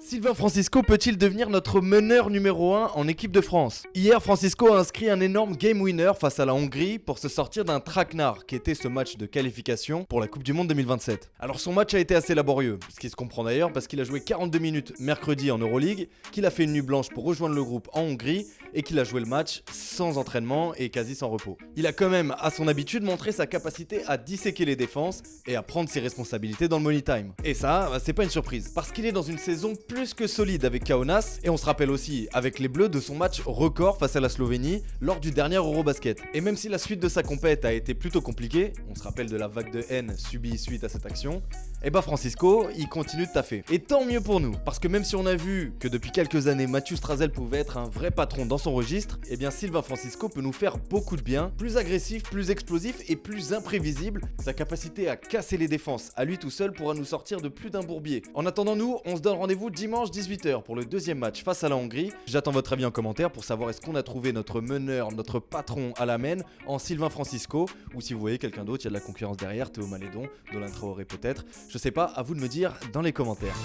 Sylvain Francisco peut-il devenir notre meneur numéro 1 en équipe de France? Hier, Francisco a inscrit un énorme game winner face à la Hongrie pour se sortir d'un traquenard qui était ce match de qualification pour la Coupe du Monde 2027. Alors son match a été assez laborieux, ce qui se comprend d'ailleurs parce qu'il a joué 42 minutes mercredi en Euroleague, qu'il a fait une nuit blanche pour rejoindre le groupe en Hongrie et qu'il a joué le match sans entraînement et quasi sans repos. Il a quand même, à son habitude, montré sa capacité à disséquer les défenses et à prendre ses responsabilités dans le money time. Et ça, c'est pas une surprise, parce qu'il est dans une saison plus que solide avec Kaunas, et on se rappelle aussi avec les Bleus de son match record face à la Slovénie lors du dernier Eurobasket. Et même si la suite de sa compète a été plutôt compliquée, on se rappelle de la vague de haine subie suite à cette action, et bah Francisco, il continue de taffer. Et tant mieux pour nous, parce que même si on a vu que depuis quelques années Mathieu Strazel pouvait être un vrai patron dans son registre, et bien Sylvain Francisco peut nous faire beaucoup de bien, plus agressif, plus explosif et plus imprévisible. Sa capacité à casser les défenses à lui tout seul pourra nous sortir de plus d'un bourbier. En attendant, nous, on se donne rendez-vous dimanche 18h pour le deuxième match face à la Hongrie. J'attends votre avis en commentaire pour savoir est-ce qu'on a trouvé notre meneur, notre patron à la main en Sylvain Francisco, ou si vous voyez quelqu'un d'autre, il y a de la concurrence derrière, Théo Malédon, Dolin Traoré peut-être. Je sais pas, à vous de me dire dans les commentaires.